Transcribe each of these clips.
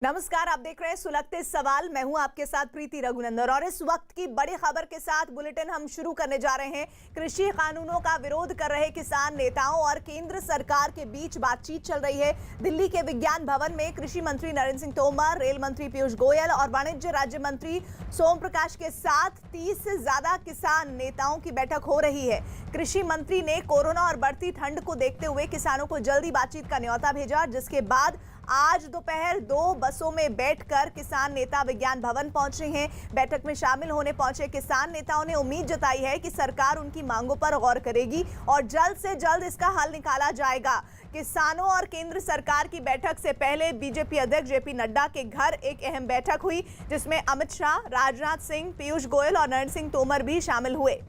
नमस्कार, आप देख रहे हैं सुलगते सवाल। मैं हूं आपके साथ प्रीति रघुनंदन और इस वक्त की बड़ी खबर के साथ बुलेटिन हम शुरू करने जा रहे हैं। कृषि कानूनों का विरोध कर रहे किसान नेताओं और केंद्र सरकार के बीच बातचीत चल रही है। दिल्ली के विज्ञान भवन में कृषि मंत्री नरेंद्र सिंह तोमर, रेल मंत्री पीयूष गोयल और वाणिज्य राज्य मंत्री सोम प्रकाश के साथ 30 से ज्यादा किसान नेताओं की बैठक हो रही है। कृषि मंत्री ने कोरोना और बढ़ती ठंड को देखते हुए किसानों को जल्दी बातचीत का न्योता भेजा, जिसके बाद आज दोपहर 2 बसों में बैठकर किसान नेता विज्ञान भवन पहुंचे हैं। बैठक में शामिल होने पहुंचे किसान नेताओं ने उम्मीद जताई है कि सरकार उनकी मांगों पर गौर करेगी और जल्द से जल्द इसका हल निकाला जाएगा। किसानों और केंद्र सरकार की बैठक से पहले बीजेपी अध्यक्ष जेपी नड्डा के घर एक अहम बैठक हुई, जिसमें अमित शाह, राजनाथ सिंह, पीयूष गोयल और नरेंद्र सिंह तोमर भी शामिल हुए।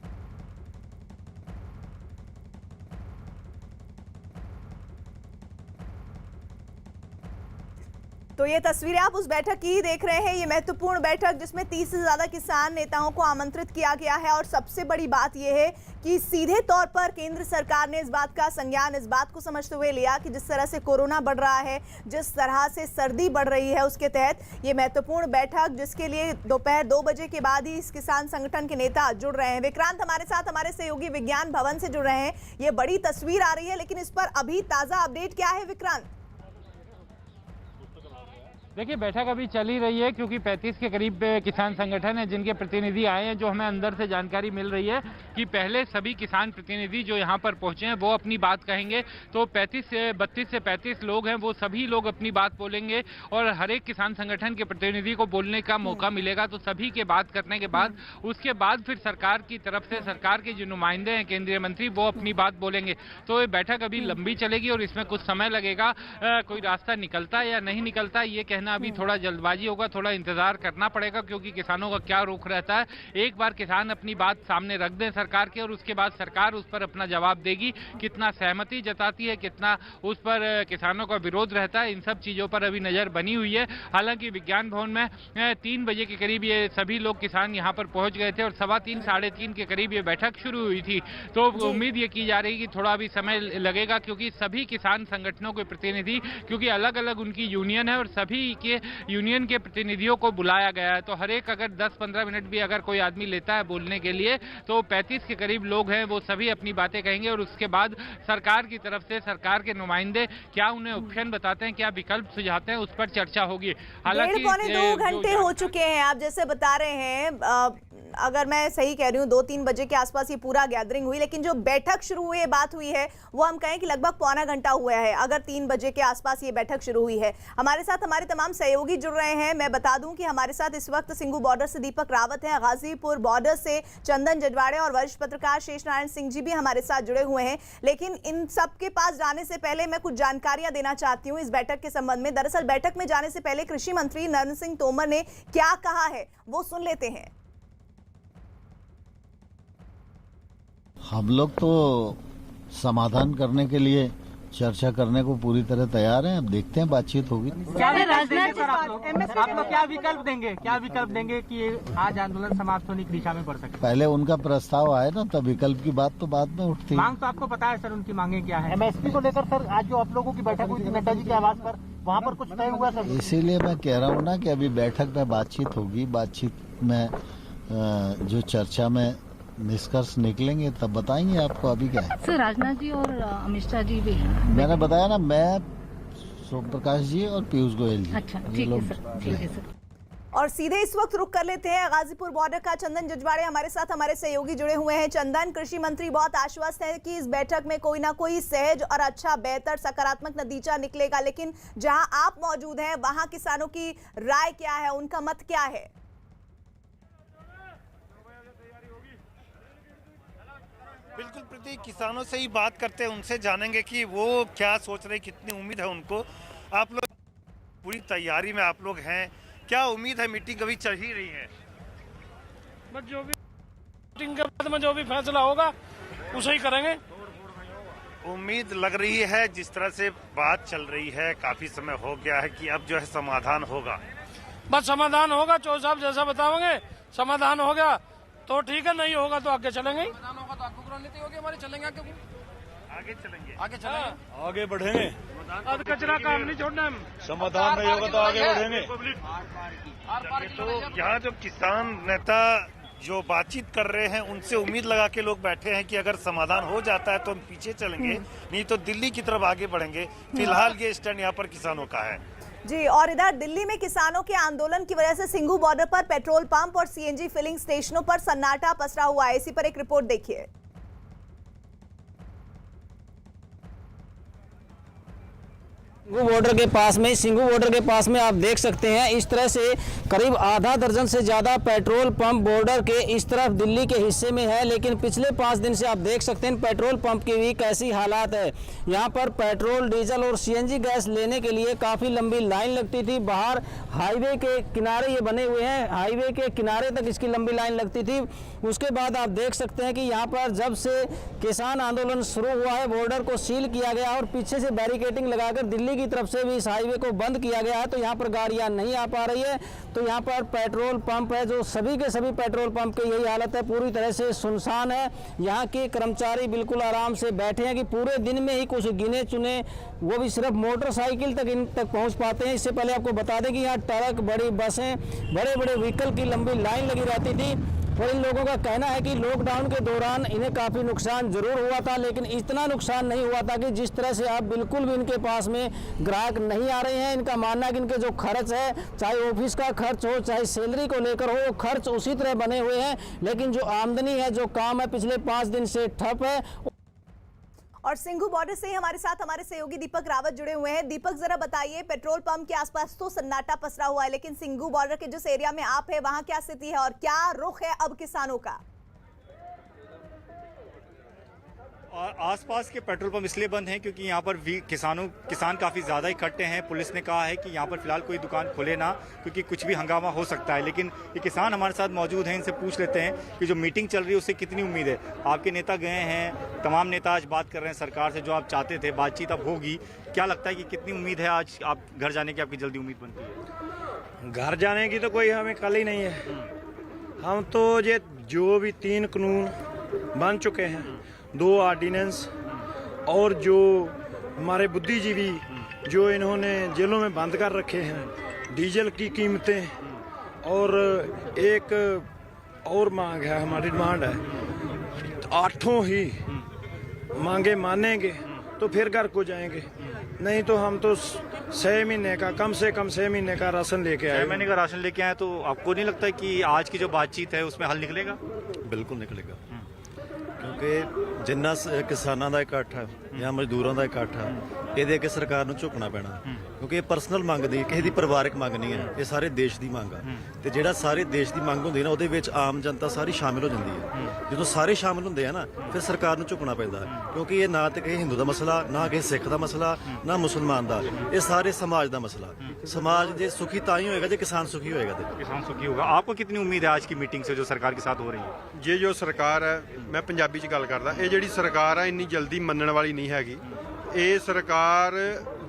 तो ये तस्वीरें आप उस बैठक की देख रहे हैं। ये महत्वपूर्ण बैठक जिसमें 30 से ज्यादा किसान नेताओं को आमंत्रित किया गया है और सबसे बड़ी बात यह है कि सीधे तौर पर केंद्र सरकार ने इस बात का संज्ञान इस बात को समझते हुए लिया कि जिस तरह से कोरोना बढ़ रहा है, जिस तरह से सर्दी बढ़ रही है, उसके तहत ये महत्वपूर्ण बैठक, जिसके लिए दोपहर 2 बजे के बाद ही इस किसान संगठन के नेता जुड़ रहे हैं। विक्रांत हमारे साथ, हमारे सहयोगी विज्ञान भवन से जुड़ रहे हैं। ये बड़ी तस्वीर आ रही है, लेकिन इस पर अभी ताजा अपडेट क्या है विक्रांत? देखिए, बैठक अभी चल ही रही है क्योंकि 35 के करीब किसान संगठन है जिनके प्रतिनिधि आए हैं। जो हमें अंदर से जानकारी मिल रही है कि पहले सभी किसान प्रतिनिधि जो यहाँ पर पहुंचे हैं वो अपनी बात कहेंगे। तो 32 से 35 लोग हैं, वो सभी लोग अपनी बात बोलेंगे और हर एक किसान संगठन के प्रतिनिधि को बोलने का मौका मिलेगा। तो सभी के बात करने के बाद उसके बाद फिर सरकार की तरफ से सरकार के जो नुमाइंदे हैं, केंद्रीय मंत्री, वो अपनी बात बोलेंगे। तो ये बैठक अभी लंबी चलेगी और इसमें कुछ समय लगेगा। कोई रास्ता निकलता है या नहीं निकलता ये कहना अभी थोड़ा जल्दबाजी होगा, थोड़ा इंतजार करना पड़ेगा क्योंकि किसानों का क्या रुख रहता है। एक बार किसान अपनी बात सामने रख दें सरकार के और उसके बाद सरकार उस पर अपना जवाब देगी। कितना सहमति जताती है, कितना उस पर किसानों का विरोध रहता है, इन सब चीजों पर अभी नजर बनी हुई है। हालांकि विज्ञान भवन में 3 बजे के करीब ये सभी लोग किसान यहाँ पर पहुंच गए थे और 3:15 साढ़े 3 के करीब ये बैठक शुरू हुई थी। तो उम्मीद ये की जा रही है कि थोड़ा अभी समय लगेगा क्योंकि सभी किसान संगठनों के प्रतिनिधि, क्योंकि अलग अलग उनकी यूनियन है और सभी के यूनियन के प्रतिनिधियों को बुलाया गया है। तो हर एक अगर 10-15 मिनट भी अगर कोई आदमी लेता है बोलने के लिए, तो 35 के करीब लोग हैं, वो सभी अपनी बातें कहेंगे और उसके बाद सरकार की तरफ से सरकार के नुमाइंदे क्या उन्हें ऑप्शन बताते हैं, क्या विकल्प सुझाते हैं, उस पर चर्चा होगी। हालांकि 1.25-2 घंटे हो चुके हैं, आप जैसे बता रहे हैं। अगर मैं सही कह रही हूँ 2-3 बजे के आसपास ये पूरा गैदरिंग हुई, लेकिन जो बैठक शुरू हुई है, बात हुई है, वो हम कहें कि लगभग पौना घंटा हुआ है, अगर 3 बजे के आसपास ये बैठक शुरू हुई है। हमारे साथ हमारे तमाम सहयोगी जुड़ रहे हैं। मैं बता दूं कि हमारे साथ इस वक्त सिंगू बॉर्डर से दीपक रावत हैं, गाजीपुर बॉर्डर से चंदन जजवाड़े और वरिष्ठ पत्रकार शेष नारायण सिंह जी भी हमारे साथ जुड़े हुए हैं। लेकिन इन सबके पास जाने से पहले मैं कुछ जानकारियां देना चाहती हूँ इस बैठक के संबंध में। दरअसल बैठक में जाने से पहले कृषि मंत्री नरेंद्र सिंह तोमर ने क्या कहा है, वो सुन लेते हैं। हम लोग तो समाधान करने के लिए चर्चा करने को पूरी तरह तैयार हैं। अब देखते हैं, बातचीत होगी। क्या आप लोग क्या विकल्प देंगे कि आज आंदोलन समाप्त होने की दिशा में बढ़ सके? पहले उनका प्रस्ताव आए ना, तब विकल्प की बात तो बाद में उठती है। मांग तो आपको पता है सर, उनकी मांगे क्या है? MSP को लेकर सर आज जो आप लोगों की बैठक हुई थी नड्डा जी के आवास पर, वहाँ पर कुछ तय हुआ सर? इसीलिए मैं कह रहा हूँ ना कि अभी बैठक में बातचीत होगी। बातचीत में जो चर्चा में निष्कर्ष निकलेंगे तब बताएंगे आपको। अभी क्या है सर, राजनाथ जी और अमित शाह जी भी मैंने बताया ना, मैं, सोम प्रकाश जी और पीयूष गोयल जी। अच्छा, ठीक है सर, ठीक है सर। और सीधे इस वक्त रुक कर लेते हैं गाजीपुर बॉर्डर का। चंदन जजवाड़े हमारे साथ, हमारे सहयोगी जुड़े हुए हैं। चंदन, कृषि मंत्री बहुत आश्वस्त है कि इस बैठक में कोई ना कोई सहज और अच्छा, बेहतर, सकारात्मक नतीजा निकलेगा, लेकिन जहां आप मौजूद हैं वहां किसानों की राय क्या है, उनका मत क्या है? बिल्कुल प्रीति, किसानों से ही बात करते हैं, उनसे जानेंगे कि वो क्या सोच रहे, कितनी उम्मीद है उनको। आप लोग पूरी तैयारी में आप लोग हैं, क्या उम्मीद है? मीटिंग अभी चल ही रही है, बस जो भी मीटिंग के बाद में जो भी फैसला होगा उसे ही करेंगे। उम्मीद लग रही है, जिस तरह से बात चल रही है, काफी समय हो गया है कि अब जो है समाधान होगा। बस समाधान होगा, चौधरी साहब जैसा बताओगे, समाधान हो गया तो ठीक है, नहीं होगा तो आगे चलेंगे। आगे चलेंगे, आगे बढ़ेंगे। अब कचरा काम नहीं छोड़ना हम। समाधान नहीं होगा तो आगे बढ़ेंगे। तो यहाँ जो किसान नेता जो बातचीत कर रहे हैं उनसे उम्मीद लगा के लोग बैठे हैं कि अगर समाधान हो जाता है तो हम पीछे चलेंगे, नहीं तो दिल्ली की तरफ आगे बढ़ेंगे। फिलहाल ये स्टैंड यहाँ पर किसानों का है। जी, और इधर दिल्ली में किसानों के आंदोलन की वजह से सिंघू बॉर्डर पर पेट्रोल पंप और सीएनजी फिलिंग स्टेशनों पर सन्नाटा पसरा हुआ है। इसी पर एक रिपोर्ट देखिए। सिंघू बॉर्डर के पास में आप देख सकते हैं इस तरह से करीब आधा दर्जन से ज़्यादा पेट्रोल पंप बॉर्डर के इस तरफ दिल्ली के हिस्से में है। लेकिन पिछले 5 दिन से आप देख सकते हैं पेट्रोल पंप की भी कैसी हालात है। यहाँ पर पेट्रोल, डीजल और सीएनजी गैस लेने के लिए काफ़ी लंबी लाइन लगती थी। बाहर हाईवे के किनारे ये बने हुए हैं, हाईवे के किनारे तक इसकी लंबी लाइन लगती थी। उसके बाद आप देख सकते हैं कि यहाँ पर जब से किसान आंदोलन शुरू हुआ है, बॉर्डर को सील किया गया और पीछे से बैरिकेडिंग लगाकर दिल्ली की तरफ से भी इस हाईवे को बंद किया गया है, तो यहाँ पर गाड़ियाँ नहीं आ पा रही है। तो यहाँ पर पेट्रोल पंप है, जो सभी के सभी पेट्रोल पंप की यही हालत है, पूरी तरह से सुनसान है। यहाँ के कर्मचारी बिल्कुल आराम से बैठे हैं कि पूरे दिन में ही कुछ गिने चुने, वो भी सिर्फ मोटरसाइकिल तक इन तक पहुँच पाते हैं। इससे पहले आपको बता दें कि यहाँ ट्रक, बड़ी बसें, बड़े बड़े व्हीकल की लंबी लाइन लगी रहती थी। और इन लोगों का कहना है कि लॉकडाउन के दौरान इन्हें काफ़ी नुकसान जरूर हुआ था, लेकिन इतना नुकसान नहीं हुआ था कि जिस तरह से अब बिल्कुल भी इनके पास में ग्राहक नहीं आ रहे हैं। इनका मानना है कि इनके जो खर्च है, चाहे ऑफिस का खर्च हो, चाहे सैलरी को लेकर हो, वो खर्च उसी तरह बने हुए हैं। लेकिन जो आमदनी है, जो काम है, पिछले 5 दिन से ठप है। और सिंघू बॉर्डर से हमारे साथ हमारे सहयोगी दीपक रावत जुड़े हुए हैं। दीपक, जरा बताइए, पेट्रोल पंप के आसपास तो सन्नाटा पसरा हुआ है, लेकिन सिंघू बॉर्डर के जिस एरिया में आप है वहां क्या स्थिति है और क्या रुख है अब किसानों का? आसपास के पेट्रोल पंप इसलिए बंद हैं क्योंकि यहाँ पर किसान काफ़ी ज़्यादा इकट्ठे हैं। पुलिस ने कहा है कि यहाँ पर फिलहाल कोई दुकान खोले ना, क्योंकि कुछ भी हंगामा हो सकता है। लेकिन ये किसान हमारे साथ मौजूद हैं, इनसे पूछ लेते हैं कि जो मीटिंग चल रही है उससे कितनी उम्मीद है। आपके नेता गए हैं, तमाम नेता आज बात कर रहे हैं सरकार से, जो आप चाहते थे बातचीत अब होगी। क्या लगता है कि कितनी उम्मीद है आज आप घर जाने की, आपकी जल्दी उम्मीद बनती है? घर जाने की तो कोई हमें कल ही नहीं है। हम तो ये जो भी 3 कानून बन चुके हैं, 2 ऑर्डिनेंस, और जो हमारे बुद्धिजीवी जो इन्होंने जेलों में बंद कर रखे हैं, डीजल की कीमतें, और एक और मांग है, हमारी डिमांड है, 8 ही मांगे मानेंगे तो फिर घर को जाएंगे, नहीं तो हम तो 6 महीने का, कम से कम 6 महीने का राशन लेके आए। 6 महीने का राशन लेके आए, तो आपको नहीं लगता कि आज की जो बातचीत है उसमें हल निकलेगा? बिल्कुल निकलेगा, क्योंकि जिन्ना किसानां दा इकट्ठ है ਜਾਂ ਮਜ਼ਦੂਰਾਂ ਦਾ ਇਕੱਠ ਹੈ, ਇਹਦੇ ਅੱਗੇ ਸਰਕਾਰ ਨੂੰ ਝੁਕਣਾ ਪੈਣਾ, ਕਿਉਂਕਿ ਇਹ ਪਰਸਨਲ ਮੰਗ ਦੀ, ਕਿਸੇ ਦੀ ਪਰਿਵਾਰਕ ਮੰਗ ਨਹੀਂ ਹੈ, ਇਹ ਸਾਰੇ ਦੇਸ਼ ਦੀ ਮੰਗ ਆ। ਤੇ ਜਿਹੜਾ ਸਾਰੇ ਦੇਸ਼ ਦੀ ਮੰਗ ਹੁੰਦੀ ਨਾ, ਉਹਦੇ ਵਿੱਚ ਆਮ ਜਨਤਾ ਸਾਰੀ ਸ਼ਾਮਿਲ ਹੋ ਜਾਂਦੀ ਹੈ। ਜਦੋਂ ਸਾਰੇ ਸ਼ਾਮਿਲ ਹੁੰਦੇ ਆ ਨਾ, ਫਿਰ ਸਰਕਾਰ ਨੂੰ ਝੁਕਣਾ ਪੈਂਦਾ, ਕਿਉਂਕਿ ਇਹ ਨਾ ਤੇ ਕਿਸੇ ਹਿੰਦੂ ਦਾ ਮਸਲਾ, ਨਾ ਕਿਸੇ ਸਿੱਖ ਦਾ ਮਸਲਾ, ਨਾ ਮੁਸਲਮਾਨ ਦਾ, ਇਹ ਸਾਰੇ ਸਮਾਜ ਦਾ ਮਸਲਾ। समाज जे सुखी ताई होएगा जे किसान सुखी होएगा। किसान सुखी होगा। आपको कितनी उम्मीद है आज की मीटिंग से जो सरकार के साथ हो रही है? ये जो सरकार है, मैं पंजाबी च गल करदा, ये जिहड़ी सरकार है इन्नी जल्दी मनण वाली नहीं हैगी। ये सरकार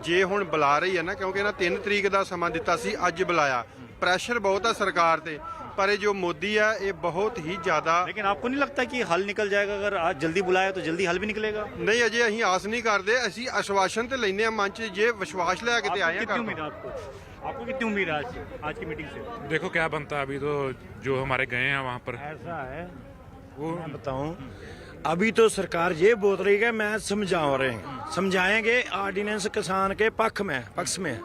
जे हुण बुला रही है ना, क्योंकि इन्हां 3 तरीक का समा दिता सी, अज बुलाया, प्रैशर बहुत है सरकार ते, पर ये जो मोदी है ये बहुत ही ज्यादा। लेकिन आपको नहीं लगता कि हल निकल जाएगा? अगर आज जल्दी बुलाया तो जल्दी हल भी निकलेगा? नहीं, अजे असीं आस नहीं करते, असीं आश्वासन ते लैने मंच, जे विश्वास लैके ते आए हैं। कितनी उम्मीद है आपको कितनी उम्मीद है आज की मीटिंग से? देखो क्या बनता है, अभी तो जो हमारे गए हैं वहाँ पर ऐसा है, वो मैं बताऊं, अभी तो सरकार ये बोल रही है मैं समझा रहे हैं, समझाएंगे ऑर्डिनेंस किसान के पक्ष में,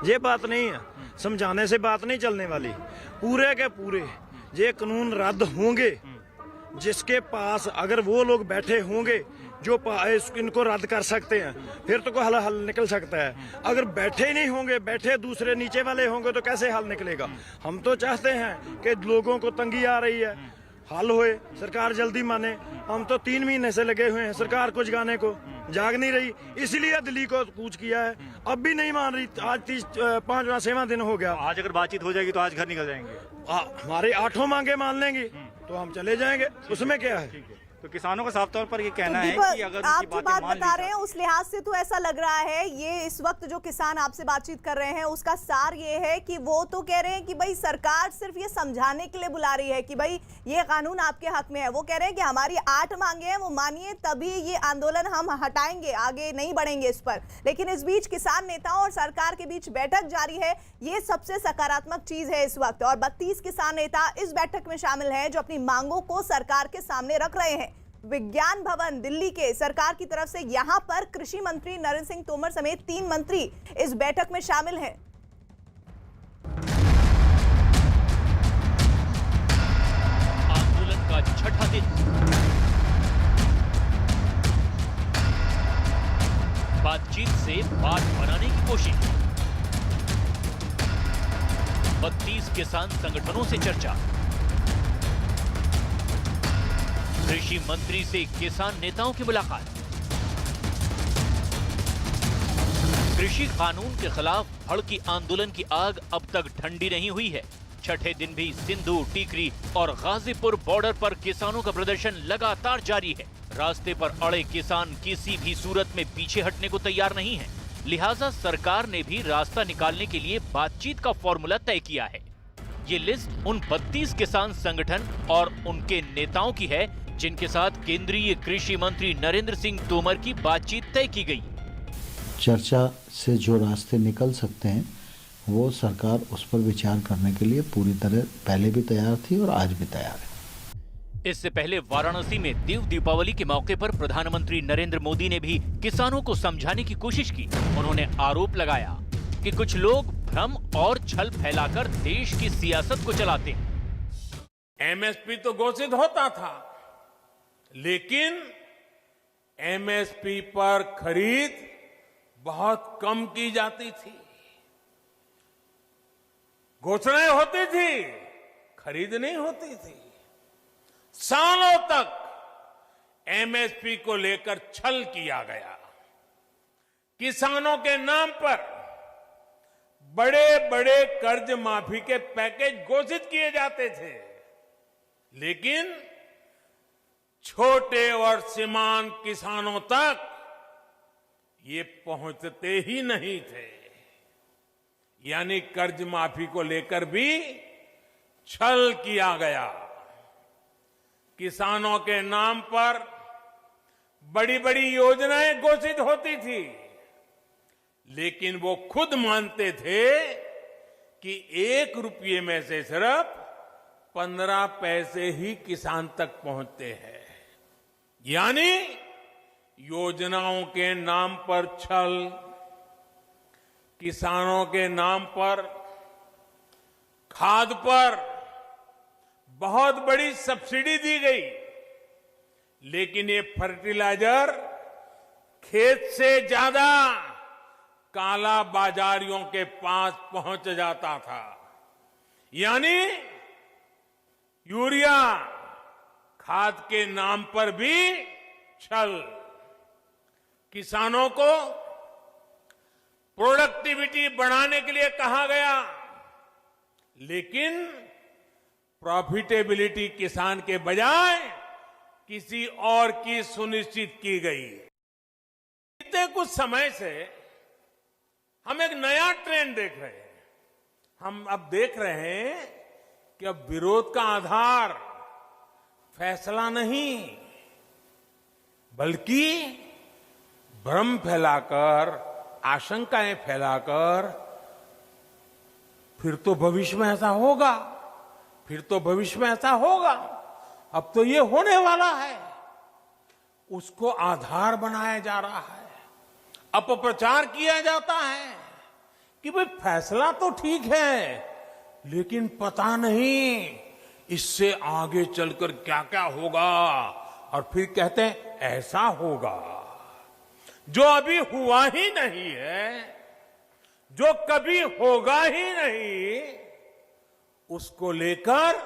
ये बात नहीं है, समझाने से बात नहीं चलने वाली। पूरे के पूरे ये कानून रद्द होंगे, जिसके पास अगर वो लोग बैठे होंगे जो इनको रद्द कर सकते हैं, फिर तो कोई हल निकल सकता है। अगर बैठे ही नहीं होंगे, बैठे दूसरे नीचे वाले होंगे, तो कैसे हल निकलेगा? हम तो चाहते हैं कि लोगों को तंगी आ रही है, हल होए, सरकार जल्दी माने। हम तो 3 महीने से लगे हुए हैं सरकार को जगाने को, जाग नहीं रही, इसलिए दिल्ली को कूच किया है, अब भी नहीं मान रही। आज 5वां 6वां दिन हो गया। आज अगर बातचीत हो जाएगी तो आज घर निकल जाएंगे? हमारे 8 मांगे मान लेंगी तो हम चले जाएंगे, उसमें क्या है। तो किसानों का साफ तौर पर ये कहना है दीपक, कि अगर आप उनकी जो बातें बात मान ली बता रहे जाए, हैं उस लिहाज से तो ऐसा लग रहा है, ये इस वक्त जो किसान आपसे बातचीत कर रहे हैं उसका सार ये है कि वो तो कह रहे हैं कि भाई सरकार सिर्फ ये समझाने के लिए बुला रही है कि भाई ये कानून आपके हक में है। वो कह रहे हैं कि हमारी 8 मांगे हैं, वो मानिए तभी ये आंदोलन हम हटाएंगे, आगे नहीं बढ़ेंगे इस पर। लेकिन इस बीच किसान नेताओं और सरकार के बीच बैठक जारी है, ये सबसे सकारात्मक चीज है इस वक्त। और 32 किसान नेता इस बैठक में शामिल हैं जो अपनी मांगों को सरकार के सामने रख रहे हैं। विज्ञान भवन दिल्ली के सरकार की तरफ से यहां पर कृषि मंत्री नरेंद्र सिंह तोमर समेत 3 मंत्री इस बैठक में शामिल हैं। आंदोलन का छठा दिन, बातचीत से बात बनाने की कोशिश, 32 किसान संगठनों से चर्चा, कृषि मंत्री से किसान नेताओं की मुलाकात, कृषि कानून के खिलाफ भड़की आंदोलन की आग अब तक ठंडी नहीं हुई है। छठे दिन भी सिंधु, टीकरी और गाजीपुर बॉर्डर पर किसानों का प्रदर्शन लगातार जारी है। रास्ते पर अड़े किसान किसी भी सूरत में पीछे हटने को तैयार नहीं है, लिहाजा सरकार ने भी रास्ता निकालने के लिए बातचीत का फॉर्मूला तय किया है। ये लिस्ट उन 32 किसान संगठन और उनके नेताओं की है जिनके साथ केंद्रीय कृषि मंत्री नरेंद्र सिंह तोमर की बातचीत तय की गई। चर्चा से जो रास्ते निकल सकते हैं वो सरकार उस पर विचार करने के लिए पूरी तरह पहले भी तैयार थी और आज भी तैयार है। इससे पहले वाराणसी में देव दीपावली के मौके पर प्रधानमंत्री नरेंद्र मोदी ने भी किसानों को समझाने की कोशिश की। उन्होंने आरोप लगाया कि कुछ लोग भ्रम और छल फैलाकर देश की सियासत को चलाते हैं। एमएसपी तो घोषित होता था, लेकिन एमएसपी पर खरीद बहुत कम की जाती थी। घोषणाएं होती थी, खरीद नहीं होती थी। सालों तक एमएसपी को लेकर छल किया गया। किसानों के नाम पर बड़े बड़े कर्ज माफी के पैकेज घोषित किए जाते थे, लेकिन छोटे और सीमांत किसानों तक ये पहुंचते ही नहीं थे। यानी कर्ज माफी को लेकर भी छल किया गया। किसानों के नाम पर बड़ी बड़ी योजनाएं घोषित होती थी, लेकिन वो खुद मानते थे कि 1 रुपये में से सिर्फ 15 पैसे ही किसान तक पहुंचते हैं। यानी योजनाओं के नाम पर छल, किसानों के नाम पर खाद पर बहुत बड़ी सब्सिडी दी गई, लेकिन ये फर्टिलाइजर खेत से ज्यादा काला बाजारियों के पास पहुंच जाता था। यानी यूरिया खाद के नाम पर भी छल। किसानों को प्रोडक्टिविटी बढ़ाने के लिए कहा गया, लेकिन प्रॉफिटेबिलिटी किसान के बजाय किसी और की सुनिश्चित की गई। बीते कुछ समय से हम एक नया ट्रेंड देख रहे हैं। हम अब देख रहे हैं कि अब विरोध का आधार फैसला नहीं, बल्कि भ्रम फैलाकर, आशंकाएं फैलाकर, फिर तो भविष्य में ऐसा होगा, फिर तो भविष्य में ऐसा होगा, अब तो ये होने वाला है, उसको आधार बनाया जा रहा है। अपप्रचार किया जाता है कि भाई फैसला तो ठीक है, लेकिन पता नहीं इससे आगे चलकर क्या क्या होगा, और फिर कहते हैं ऐसा होगा। जो अभी हुआ ही नहीं है, जो कभी होगा ही नहीं, उसको लेकर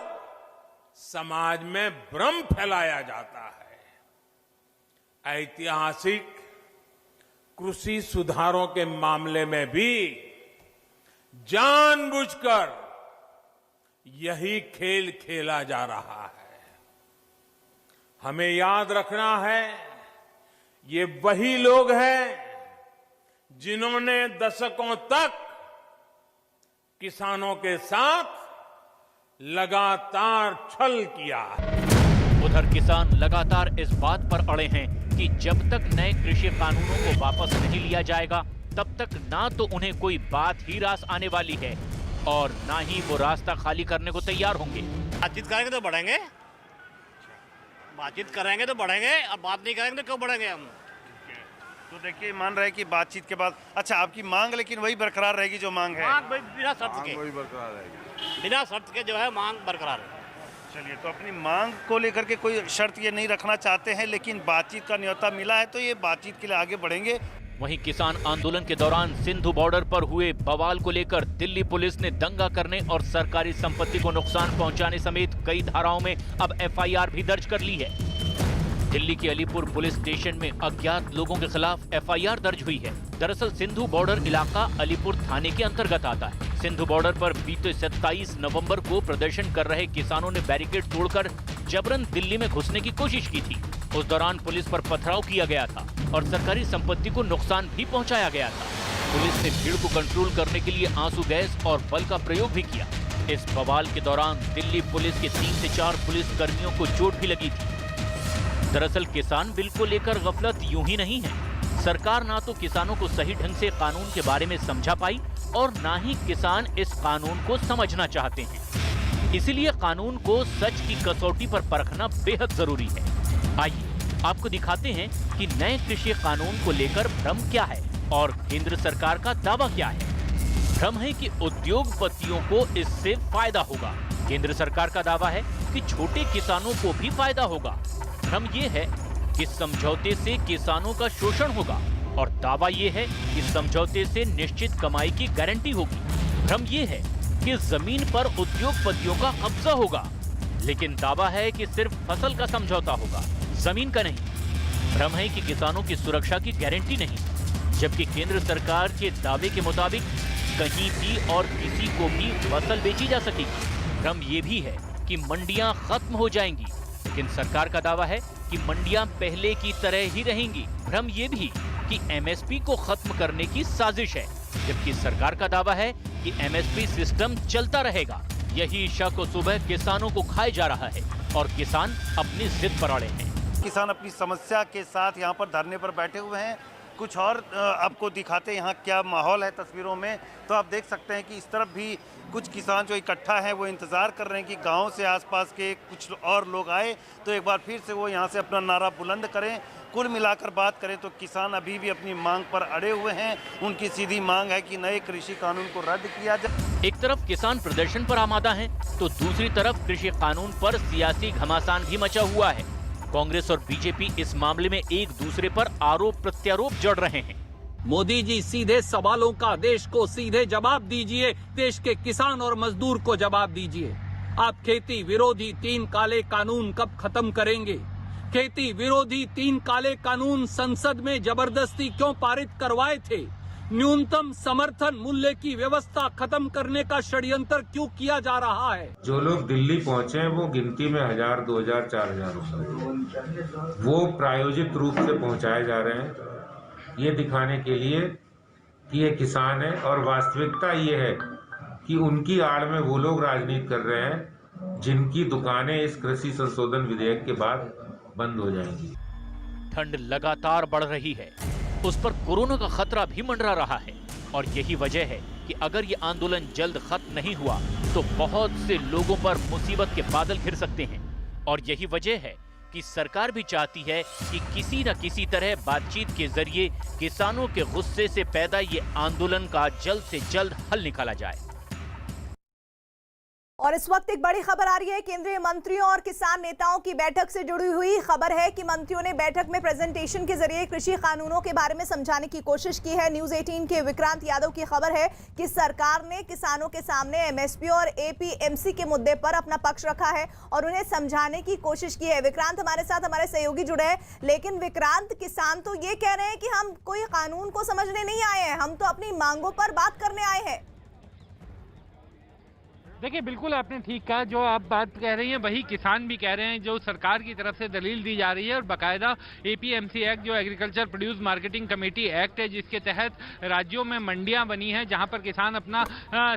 समाज में भ्रम फैलाया जाता है। ऐतिहासिक कृषि सुधारों के मामले में भी जानबूझकर यही खेल खेला जा रहा है। हमें याद रखना है, ये वही लोग हैं जिन्होंने दशकों तक किसानों के साथ लगातार छल किया है। उधर किसान लगातार इस बात पर अड़े हैं कि जब तक नए कृषि कानूनों को वापस नहीं लिया जाएगा, तब तक ना तो उन्हें कोई बात ही रास आने वाली है और ना ही वो रास्ता खाली करने को तैयार होंगे। बातचीत करेंगे तो बढ़ेंगे, बातचीत करेंगे तो बढ़ेंगे, अब बात नहीं करेंगे तो क्यों बढ़ेंगे हम। तो देखिए, मान रहे हैं कि बातचीत के बाद अच्छा आपकी मांग लेकिन वही बरकरार रहेगी जो मांग है। मांग बिना शर्त के, वही बरकरार रहेगी, बिना शर्त के जो है मांग बरकरार है। चलिए, तो अपनी मांग को लेकर के कोई शर्त ये नहीं रखना चाहते हैं, लेकिन बातचीत का न्योता मिला है तो ये बातचीत के लिए आगे बढ़ेंगे। वहीं किसान आंदोलन के दौरान सिंधु बॉर्डर पर हुए बवाल को लेकर दिल्ली पुलिस ने दंगा करने और सरकारी संपत्ति को नुकसान पहुंचाने समेत कई धाराओं में अब एफआईआर भी दर्ज कर ली है। दिल्ली के अलीपुर पुलिस स्टेशन में अज्ञात लोगों के खिलाफ एफआईआर दर्ज हुई है। दरअसल सिंधु बॉर्डर इलाका अलीपुर थाने के अंतर्गत आता है। सिंधु बॉर्डर पर बीते 27 नवंबर को प्रदर्शन कर रहे किसानों ने बैरिकेड तोड़कर जबरन दिल्ली में घुसने की कोशिश की थी। उस दौरान पुलिस पर पथराव किया गया था और सरकारी संपत्ति को नुकसान भी पहुंचाया गया था। पुलिस ने भीड़ को कंट्रोल करने के लिए आंसू गैस और बल का प्रयोग भी किया। इस बवाल के दौरान दिल्ली पुलिस के 3 से 4 पुलिस कर्मियों को चोट भी लगी थी। दरअसल किसान बिल को लेकर गफलत यूं ही नहीं है। सरकार ना तो किसानों को सही ढंग से कानून के बारे में समझा पाई और ना ही किसान इस कानून को समझना चाहते हैं। इसीलिए कानून को सच की कसौटी पर परखना बेहद जरूरी है। आइए आपको दिखाते हैं कि नए कृषि कानून को लेकर भ्रम क्या है और केंद्र सरकार का दावा क्या है। भ्रम है कि उद्योगपतियों को इससे फायदा होगा। केंद्र सरकार का दावा है कि छोटे किसानों को भी फायदा होगा। भ्रम ये है कि समझौते से किसानों का शोषण होगा और दावा ये है कि समझौते से निश्चित कमाई की गारंटी होगी। भ्रम ये है कि जमीन पर उद्योगपतियों का कब्जा होगा, लेकिन दावा है कि सिर्फ फसल का समझौता होगा, जमीन का नहीं। भ्रम है कि किसानों की सुरक्षा की गारंटी नहीं, जबकि केंद्र सरकार के दावे के मुताबिक कहीं भी और किसी को भी फसल बेची जा सकेगी। भ्रम ये भी है कि मंडियां खत्म हो जाएंगी, लेकिन सरकार का दावा है कि मंडियां पहले की तरह ही रहेंगी। भ्रम ये भी कि एमएसपी को खत्म करने की साजिश है, जबकि सरकार का दावा है कि एमएसपी सिस्टम चलता रहेगा। यही शक और सुबह किसानों को खाए जा रहा है और किसान अपनी जिद पर अड़े हैं। किसान अपनी समस्या के साथ यहाँ पर धरने पर बैठे हुए हैं। कुछ और आपको दिखाते हैं यहाँ क्या माहौल है तस्वीरों में। तो आप देख सकते हैं कि इस तरफ भी कुछ किसान जो इकट्ठा हैं वो इंतज़ार कर रहे हैं कि गांव से आसपास के कुछ और लोग आए तो एक बार फिर से वो यहाँ से अपना नारा बुलंद करें। कुल मिलाकर बात करें तो किसान अभी भी अपनी मांग पर अड़े हुए हैं। उनकी सीधी मांग है कि नए कृषि कानून को रद्द किया जाए। एक तरफ किसान प्रदर्शन पर आमादा हैं, तो दूसरी तरफ कृषि कानून पर सियासी घमासान भी मचा हुआ है। कांग्रेस और बीजेपी इस मामले में एक दूसरे पर आरोप प्रत्यारोप जड़ रहे हैं। मोदी जी सीधे सवालों का देश को सीधे जवाब दीजिए, देश के किसान और मजदूर को जवाब दीजिए। आप खेती विरोधी 3 काले कानून कब खत्म करेंगे? खेती विरोधी 3 काले कानून संसद में जबरदस्ती क्यों पारित करवाए थे? न्यूनतम समर्थन मूल्य की व्यवस्था खत्म करने का षड्यंत्र क्यों किया जा रहा है? जो लोग दिल्ली पहुंचे हैं वो गिनती में 1000, 2000, 4000 वो प्रायोजित रूप से पहुंचाए जा रहे हैं, ये दिखाने के लिए कि ये किसान है। और वास्तविकता ये है कि उनकी आड़ में वो लोग राजनीति कर रहे हैं जिनकी दुकानें इस कृषि संशोधन विधेयक के बाद बंद हो जाएंगी। ठंड लगातार बढ़ रही है, उस पर कोरोना का खतरा भी मंडरा रहा है और यही वजह है कि अगर ये आंदोलन जल्द खत्म नहीं हुआ तो बहुत से लोगों पर मुसीबत के बादल घिर सकते हैं। और यही वजह है कि सरकार भी चाहती है कि किसी न किसी तरह बातचीत के जरिए किसानों के गुस्से से पैदा ये आंदोलन का जल्द से जल्द हल निकाला जाए। और इस वक्त एक बड़ी खबर आ रही है केंद्रीय मंत्रियों और किसान नेताओं की बैठक से जुड़ी हुई खबर है कि मंत्रियों ने बैठक में प्रेजेंटेशन के जरिए कृषि कानूनों के बारे में समझाने की कोशिश की है। न्यूज़ 18 के विक्रांत यादव की खबर है कि सरकार ने किसानों के सामने एमएसपी और एपीएमसी के मुद्दे पर अपना पक्ष रखा है और उन्हें समझाने की कोशिश की है। विक्रांत हमारे साथ हमारे सहयोगी जुड़े हैं, लेकिन विक्रांत, किसान तो ये कह रहे हैं कि हम कोई कानून को समझने नहीं आए हैं, हम तो अपनी मांगों पर बात करने आए हैं। देखिए बिल्कुल आपने ठीक कहा, जो आप बात कह रही हैं वही किसान भी कह रहे हैं। जो सरकार की तरफ से दलील दी जा रही है और बाकायदा APMC एक्ट, जो agriculture produce marketing committee act है, जिसके तहत राज्यों में मंडियां बनी हैं जहां पर किसान अपना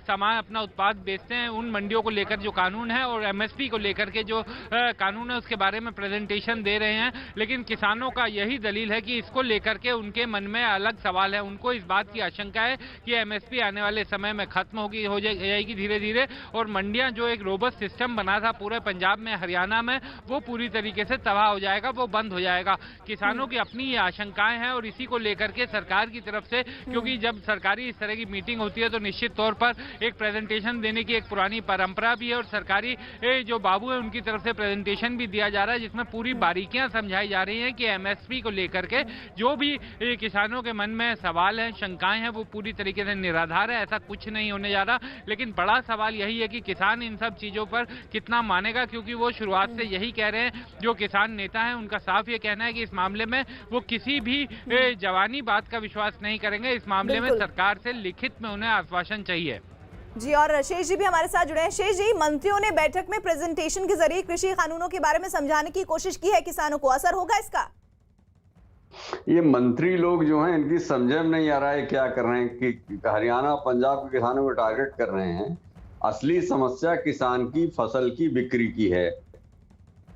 सामान, अपना उत्पाद बेचते हैं, उन मंडियों को लेकर जो कानून है और MSP को लेकर के जो कानून है उसके बारे में प्रेजेंटेशन दे रहे हैं। लेकिन किसानों का यही दलील है कि इसको लेकर के उनके मन में अलग सवाल है। उनको इस बात की आशंका है कि MSP आने वाले समय में खत्म हो जाएगी धीरे धीरे, और मंडियां जो एक रोबस्ट सिस्टम बना था पूरे पंजाब में, हरियाणा में, वो पूरी तरीके से तबाह हो जाएगा, वो बंद हो जाएगा। किसानों की अपनी ये आशंकाएं हैं और इसी को लेकर के सरकार की तरफ से, क्योंकि जब सरकारी इस तरह की मीटिंग होती है तो निश्चित तौर पर एक प्रेजेंटेशन देने की एक पुरानी परंपरा भी है और सरकारी जो बाबू है उनकी तरफ से प्रेजेंटेशन भी दिया जा रहा है जिसमें पूरी बारीकियां समझाई जा रही हैं कि MSP को लेकर के जो भी किसानों के मन में सवाल हैं, शंकाएं हैं, वो पूरी तरीके से निराधार है। ऐसा कुछ नहीं होने जा रहा। लेकिन बड़ा सवाल यही है कि किसान इन सब चीजों पर कितना मानेगा, क्योंकि वो शुरुआत से यही कह रहे हैं। जो किसान नेता हैं उनका साफ ये कहना है कि इस मामले में वो किसी भी जवानी बात का विश्वास नहीं करेंगे। इस मामले में सरकार से लिखित में उन्हें आश्वासन चाहिए। जी, और शेष जी भी हमारे साथ जुड़े हैं। शेष जी, मंत्रियों ने बैठक में प्रेजेंटेशन के जरिए कृषि कानूनों के बारे में समझाने की कोशिश की है, किसानों को असर होगा इसका? ये मंत्री लोग जो हैं इनकी समझ में नहीं आ रहा है क्या कर रहे हैं कि हरियाणा और पंजाब के किसानों को टारगेट कर रहे हैं। असली समस्या किसान की फसल की बिक्री की है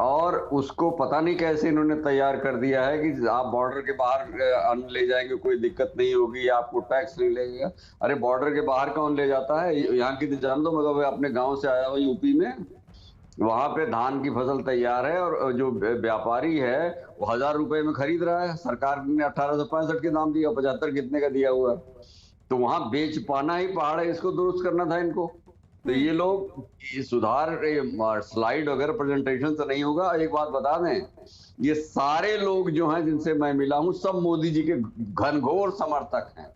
और उसको पता नहीं कैसे इन्होंने तैयार कर दिया है कि आप बॉर्डर के बाहर अन्न ले जाएंगे, कोई दिक्कत नहीं होगी, आपको टैक्स नहीं लगेगा। अरे बॉर्डर के बाहर कौन ले जाता है? यहाँ की जान दो, मतलब अपने गांव से आया हुआ यूपी में, वहां पे धान की फसल तैयार है और जो व्यापारी है वो 1000 रुपए में खरीद रहा है। सरकार ने 1865 के दाम दिया, 75 कितने का दिया हुआ है। तो वहां बेच पाना ही पहाड़ है, इसको दुरुस्त करना था इनको। तो ये लोग ये सुधार स्लाइड वगैरह प्रेजेंटेशन से नहीं होगा। एक बात बता दें, ये सारे लोग जो हैं जिनसे मैं मिला हूं सब मोदी जी के घनघोर समर्थक हैं।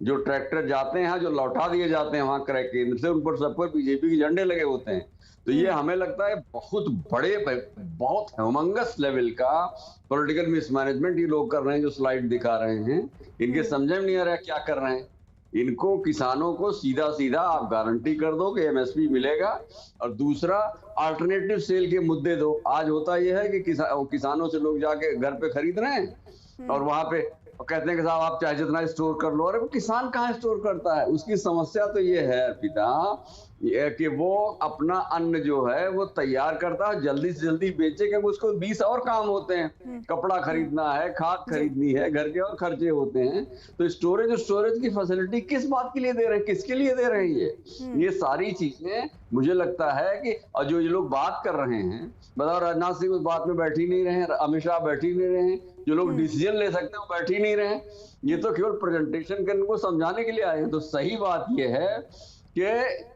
जो ट्रैक्टर जाते हैं, जो लौटा दिए जाते हैं वहां क्रय केंद्र से, उन पर सब पर बीजेपी के झंडे लगे होते हैं। तो ये हमें लगता है बहुत बड़े, बहुत ह्यूमंगस लेवल का पॉलिटिकल मिसमैनेजमेंट ये लोग कर रहे हैं। जो स्लाइड दिखा रहे हैं इनके समझ में नहीं आ रहा क्या कर रहे हैं। इनको किसानों को सीधा सीधा आप गारंटी कर दो कि MSP मिलेगा, और दूसरा अल्टरनेटिव सेल के मुद्दे दो। आज होता यह है कि किसानों से लोग जाके घर पे खरीद रहे हैं और वहां पे कहते हैं कि साहब आप चाहे जितना स्टोर कर लो। अरे वो किसान कहाँ स्टोर करता है? उसकी समस्या तो ये है पिता कि वो अपना अन्न जो है वो तैयार करता है, जल्दी से जल्दी बेचे, क्योंकि उसको 20 और काम होते हैं। कपड़ा खरीदना है, खाद खरीदनी है, घर के और खर्चे होते हैं। तो स्टोरेज की फैसिलिटी किस बात के लिए दे रहे हैं, किसके लिए दे रहे हैं? ये सारी चीजें मुझे लगता है कि और जो ये लोग बात कर रहे हैं, बताओ राजनाथ सिंह उस बात में बैठ ही नहीं रहे हैं, अमित शाह बैठ ही नहीं रहे हैं, जो लोग डिसीजन ले सकते हैं वो बैठ ही नहीं रहे हैं। ये तो केवल प्रेजेंटेशन करने को समझाने के लिए आए हैं। तो सही बात यह है कि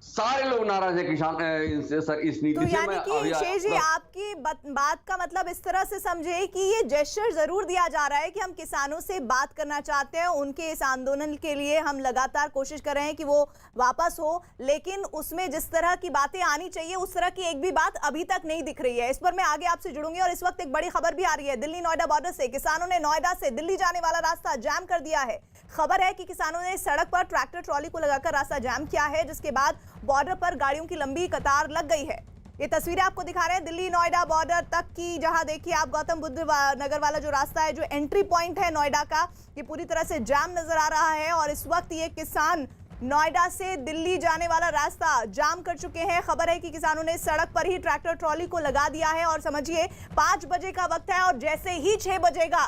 सारे लोग नाराज है किसान सर इस नीति तो से। यानी कि शेष जी आपकी बात का मतलब इस तरह से समझे कि ये जेस्चर जरूर दिया जा रहा है कि हम किसानों से बात करना चाहते हैं, उनके इस आंदोलन के लिए हम लगातार कोशिश कर रहे हैं कि वो वापस हो, लेकिन उसमें जिस तरह की बातें आनी चाहिए उस तरह की एक भी बात अभी तक नहीं दिख रही है। इस पर मैं आगे आपसे जुड़ूंगी। और इस वक्त एक बड़ी खबर भी आ रही है, दिल्ली नोएडा बॉर्डर से किसानों ने नोएडा से दिल्ली जाने वाला रास्ता जाम कर दिया है। खबर है कि किसानों ने सड़क पर ट्रैक्टर ट्रॉली को लगाकर रास्ता जाम किया है, जिसके बाद बॉर्डर पर गाड़ियों की लंबी कतार लग गई है। ये तस्वीरें आपको दिखा रहे हैं दिल्ली नोएडा बॉर्डर तक की, जहां देखिए आप गौतम बुद्ध नगर वाला जो रास्ता है, जो एंट्री पॉइंट है नोएडा का, ये पूरी तरह से जाम नजर आ रहा है। और इस वक्त ये किसान नोएडा से दिल्ली जाने वाला रास्ता जाम कर चुके हैं। खबर है कि किसानों ने सड़क पर ही ट्रैक्टर ट्रॉली को लगा दिया है और समझिए 5 बजे का वक्त है और जैसे ही 6 बजेगा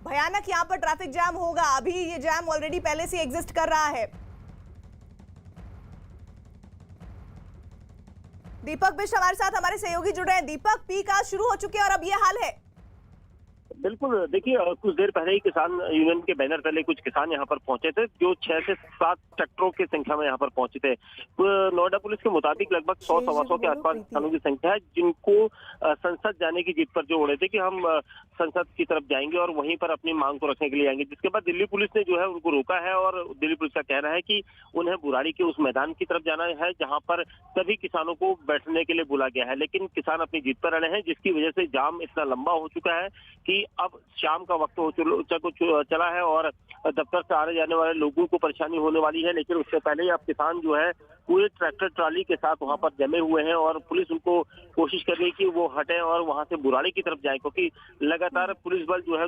भयानक यहाँ पर ट्रैफिक जाम होगा। अभी ये जाम ऑलरेडी पहले से एग्जिस्ट कर रहा है। दीपक बिष्ट हमारे साथ, हमारे सहयोगी जुड़ रहे हैं। दीपक, पीक आज शुरू हो चुके हैं और अब ये हाल है। बिल्कुल, देखिए कुछ देर पहले ही किसान यूनियन के बैनर तले कुछ किसान यहाँ पर पहुंचे थे, जो 6 से 7 ट्रैक्टरों की संख्या में यहाँ पर पहुंचे थे। नोएडा पुलिस के मुताबिक लगभग 100-125 के आसपास किसानों की संख्या है, जिनको संसद जाने की जिद पर जो उड़े थे कि हम संसद की तरफ जाएंगे और वहीं पर अपनी मांग को रखने के लिए आएंगे। जिसके बाद दिल्ली पुलिस ने जो है उनको रोका है और दिल्ली पुलिस का कहना है कि उन्हें बुराड़ी के उस मैदान की तरफ जाना है जहाँ पर सभी किसानों को बैठने के लिए बुला गया है। लेकिन किसान अपनी जिद पर अड़े हैं, जिसकी वजह से जाम इतना लंबा हो चुका है कि अब शाम का वक्त चला है और दफ्तर से आने जाने वाले लोगों को परेशानी होने वाली है, लेकिन उससे पहले ही अब किसान जो है पूरे ट्रैक्टर ट्राली के साथ वहां पर जमे हुए हैं और पुलिस उनको कोशिश कर रही है कि वो हटे और वहां से बुराड़ी की तरफ जाए, क्योंकि लगातार पुलिस बल जो है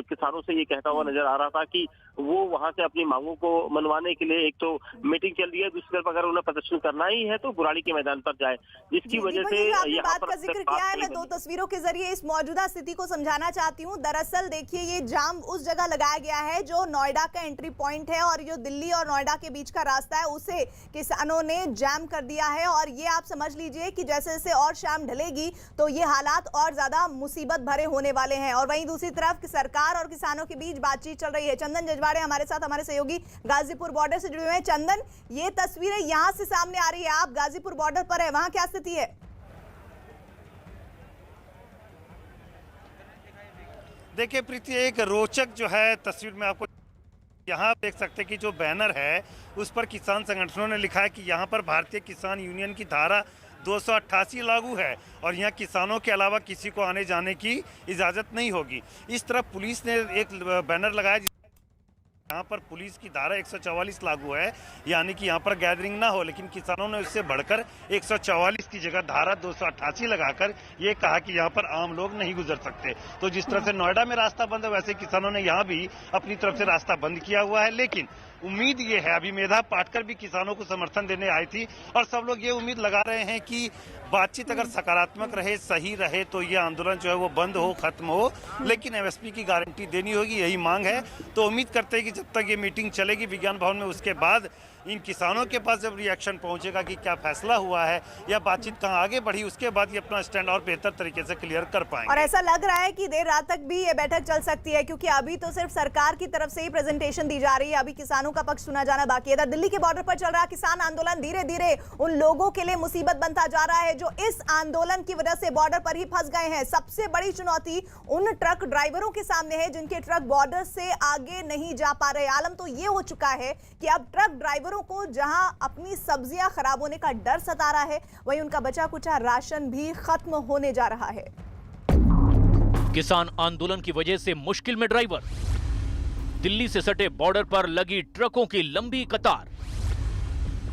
किसानों से ये कहता हुआ नजर आ रहा था कि वो वहां से अपनी मांगों को मनवाने के लिए एक तो मीटिंग चल रही है, दूसरी तरफ अगर उन्हें प्रदर्शन करना ही है तो बुराड़ी के मैदान पर जाए, जिसकी वजह से यहाँ पर जिक्र किया है। मैं 2 तस्वीरों के जरिए इस मौजूदा स्थिति को समझाना चाहती हूँ। दरअसल देखिए, ये जाम उस जगह लगाया गया है जो नोएडा का एंट्री पॉइंट है और जो दिल्ली और नोएडा के बीच का रास्ता है उसे किसानों ने जाम कर दिया है। और ये आप समझ लीजिए कि जैसे जैसे और शाम ढलेगी तो ये हालात और ज्यादा मुसीबत भरे होने वाले हैं। और वहीं दूसरी तरफ सरकार और किसानों के बीच बातचीत चल रही है। चंदन जजवाड़े हमारे साथ, हमारे सहयोगी गाजीपुर बॉर्डर से जुड़े हुए हैं। चंदन, ये तस्वीरें यहां से सामने आ रही है, आप गाजीपुर बॉर्डर पर है, वहां क्या स्थिति है? देखिए प्रीति, एक रोचक जो है तस्वीर में आपको यहाँ देख सकते हैं कि जो बैनर है उस पर किसान संगठनों ने लिखा है कि यहाँ पर भारतीय किसान यूनियन की धारा 288 लागू है और यहाँ किसानों के अलावा किसी को आने जाने की इजाज़त नहीं होगी। इस तरफ पुलिस ने एक बैनर लगाया यहाँ पर पुलिस की धारा 144 लागू है, यानी कि यहाँ पर गैदरिंग ना हो, लेकिन किसानों ने उससे बढ़कर 144 की जगह धारा 288 लगाकर ये कहा कि यहाँ पर आम लोग नहीं गुजर सकते। तो जिस तरह से नोएडा में रास्ता बंद है, वैसे किसानों ने यहाँ भी अपनी तरफ से रास्ता बंद किया हुआ है। लेकिन उम्मीद ये है, अभी मेधा पाटकर भी किसानों को समर्थन देने आई थी और सब लोग ये उम्मीद लगा रहे हैं कि बातचीत अगर सकारात्मक रहे, सही रहे तो ये आंदोलन जो है वो बंद हो, खत्म हो, लेकिन एमएसपी की गारंटी देनी होगी, यही मांग है। तो उम्मीद करते हैं कि जब तक ये मीटिंग चलेगी विज्ञान भवन में, उसके बाद इन किसानों के पास जब रिएक्शन पहुंचेगा कि क्या फैसला हुआ है या बातचीत कहां आगे बढ़ी, उसके बाद ये अपना स्टैंड और बेहतर तरीके से क्लियर कर पाएंगे। और ऐसा लग रहा है कि देर रात तक भी ये बैठक चल सकती है, क्योंकि अभी तो सिर्फ सरकार की तरफ से ही प्रेजेंटेशन दी जा रही है, अभी किसानों का पक्ष सुना जाना बाकी है। इधर दिल्ली के बॉर्डर पर चल रहा किसान आंदोलन धीरे धीरे उन लोगों के लिए मुसीबत बनता जा रहा है जो इस आंदोलन की वजह से बॉर्डर पर ही फंस गए हैं। सबसे बड़ी चुनौती उन ट्रक ड्राइवरों के सामने है जिनके ट्रक बॉर्डर से आगे नहीं जा पा रहे। आलम तो ये हो चुका है कि अब ट्रक ड्राइवरों को जहां अपनी सब्जियां खराब होने का डर सता रहा है, वहीं उनका बचा कुचा राशन भी खत्म होने जा रहा है। किसान आंदोलन की वजह से मुश्किल में ड्राइवर, दिल्ली से सटे बॉर्डर पर लगी ट्रकों की लंबी कतार,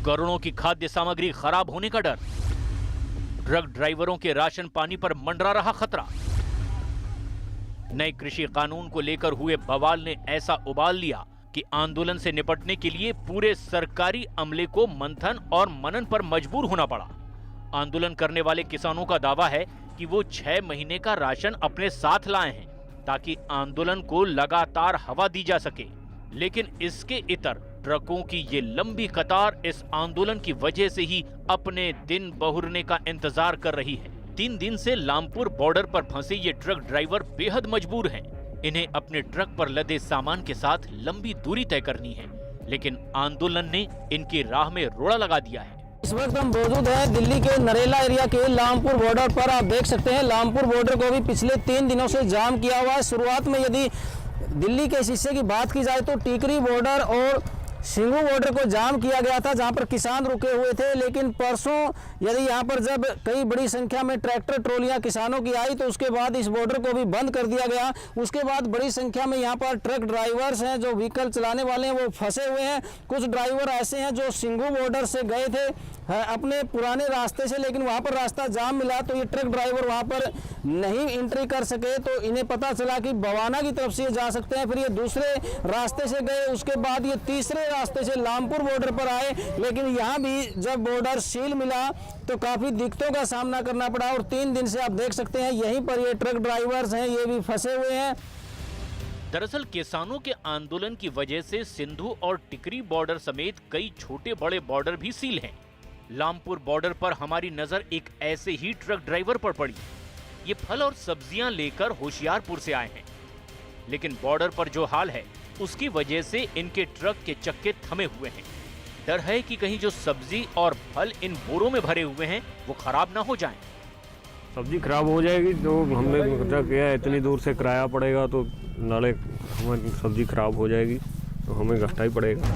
करोड़ों की खाद्य सामग्री खराब होने का डर, ट्रक ड्राइवरों के राशन पानी पर मंडरा रहा खतरा। नए कृषि कानून को लेकर हुए बवाल ने ऐसा उबाल लिया कि आंदोलन से निपटने के लिए पूरे सरकारी अमले को मंथन और मनन पर मजबूर होना पड़ा। आंदोलन करने वाले किसानों का दावा है कि वो 6 महीने का राशन अपने साथ लाए हैं ताकि आंदोलन को लगातार हवा दी जा सके, लेकिन इसके इतर ट्रकों की ये लंबी कतार इस आंदोलन की वजह से ही अपने दिन बहुरने का इंतजार कर रही है। 3 दिन से लामपुर बॉर्डर पर फंसे ये ट्रक ड्राइवर बेहद मजबूर हैं। इन्हें अपने ट्रक पर लदे सामान के साथ लंबी दूरी तय करनी है, लेकिन आंदोलन ने इनकी राह में रोड़ा लगा दिया है। इस वक्त हम मौजूद हैं दिल्ली के नरेला एरिया के लामपुर बॉर्डर पर। आप देख सकते हैं लामपुर बॉर्डर को भी पिछले 3 दिनों से जाम किया हुआ है। शुरुआत में यदि दिल्ली के इस हिस्से की बात की जाए तो टीकरी बॉर्डर और सिंगू बॉर्डर को जाम किया गया था, जहां पर किसान रुके हुए थे। लेकिन परसों यदि यहां पर जब कई बड़ी संख्या में ट्रैक्टर ट्रॉलियां किसानों की आई तो उसके बाद इस बॉर्डर को भी बंद कर दिया गया। उसके बाद बड़ी संख्या में यहां पर ट्रक ड्राइवर्स हैं जो व्हीकल चलाने वाले हैं वो फंसे हुए हैं। कुछ ड्राइवर ऐसे हैं जो सिंगू बॉर्डर से गए थे अपने पुराने रास्ते से, लेकिन वहां पर रास्ता जाम मिला तो ये ट्रक ड्राइवर वहां पर नहीं एंट्री कर सके। तो इन्हें पता चला कि बवाना की तरफ से ये जा सकते हैं, फिर ये दूसरे रास्ते से गए, उसके बाद ये तीसरे रास्ते से लामपुर बॉर्डर पर आए। लेकिन यहाँ भी जब बॉर्डर सील मिला तो काफी दिक्कतों का सामना करना पड़ा और 3 दिन से आप देख सकते हैं यहीं पर ये ट्रक ड्राइवर्स हैं, ये भी फंसे हुए हैं। दरअसल किसानों के आंदोलन की वजह से सिंधु और टिकरी बॉर्डर समेत कई छोटे बड़े बॉर्डर भी सील हैं। लामपुर बॉर्डर पर हमारी नजर एक ऐसे ही ट्रक ड्राइवर पर पड़ी। ये फल और सब्जियां लेकर होशियारपुर से आए हैं, लेकिन बॉर्डर पर जो हाल है उसकी वजह से इनके ट्रक के चक्के थमे हुए हैं। डर है कि कहीं जो सब्जी और फल इन बोरों में भरे हुए हैं वो खराब ना हो जाएं। सब्जी खराब हो जाएगी तो हमने सोचा क्या इतनी दूर से किराया पड़ेगा तो नाले हमारी सब्जी खराब हो जाएगी तो हमें घाटा ही पड़ेगा।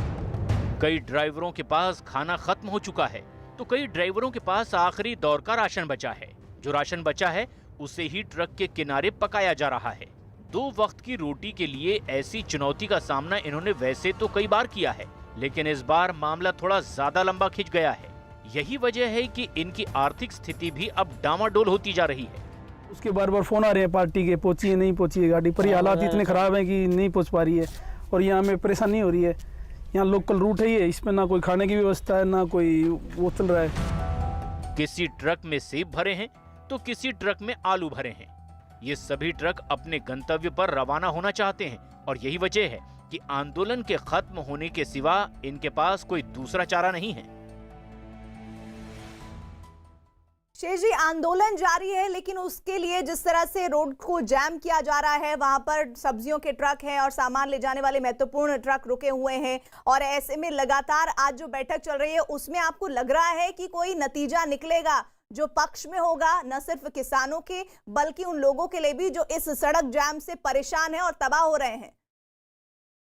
कई ड्राइवरों के पास खाना खत्म हो चुका है तो कई ड्राइवरों के पास आखिरी दौर का राशन बचा है। जो राशन बचा है उसे ही ट्रक के किनारे पकाया जा रहा है। 2 वक्त की रोटी के लिए ऐसी चुनौती का सामना इन्होंने वैसे तो कई बार किया है, लेकिन इस बार मामला थोड़ा ज्यादा लंबा खिंच गया है। यही वजह है कि इनकी आर्थिक स्थिति भी अब डामाडोल होती जा रही है। उसके बार बार फोन आ रहे हैं पार्टी के, पहुंची है नहीं पहुंची है गाड़ी, पर ये हालात इतने खराब हैं कि नहीं पहुंच पा रही है और यहाँ हमें परेशानी हो रही है। यहाँ लोकल रूट है ये, इसमें ना कोई खाने की व्यवस्था है ना कोई वो चल रहा है। किसी ट्रक में सेब भरे हैं तो किसी ट्रक में आलू भरे हैं। ये सभी ट्रक अपने गंतव्य पर रवाना होना चाहते हैं और यही वजह है कि आंदोलन के खत्म होने के सिवा इनके पास कोई दूसरा चारा नहीं है। शेष जी, आंदोलन जारी है, लेकिन उसके लिए जिस तरह से रोड को जैम किया जा रहा है, वहां पर सब्जियों के ट्रक हैं और सामान ले जाने वाले महत्वपूर्ण ट्रक रुके हुए हैं और ऐसे में लगातार आज जो बैठक चल रही है उसमें आपको लग रहा है कि कोई नतीजा निकलेगा जो पक्ष में होगा, न सिर्फ किसानों के बल्कि उन लोगों के लिए भी जो इस सड़क जाम से परेशान है और तबाह हो रहे हैं?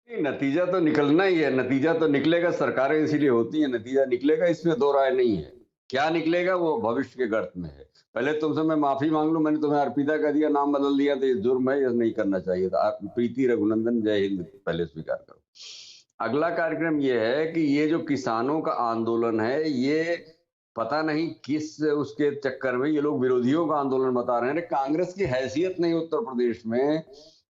नतीजा तो निकलना ही है, नतीजा तो निकलेगा, सरकारें इसीलिए होती है, नतीजा निकलेगा, इसमें दो राय नहीं है। क्या निकलेगा वो भविष्य के गर्त में है। पहले तुमसे मैं माफी मांग लूं, मैंने तुम्हें अर्पिता का दिया, नाम बदल दिया तो ये जुर्म है, ये नहीं करना चाहिए था। प्रीति रघुनंदन, जय हिंद पहले स्वीकार करो। अगला कार्यक्रम ये है कि ये जो किसानों का आंदोलन है, ये पता नहीं किस उसके चक्कर में ये लोग विरोधियों का आंदोलन बता रहे हैं। कांग्रेस की हैसियत नहीं उत्तर प्रदेश में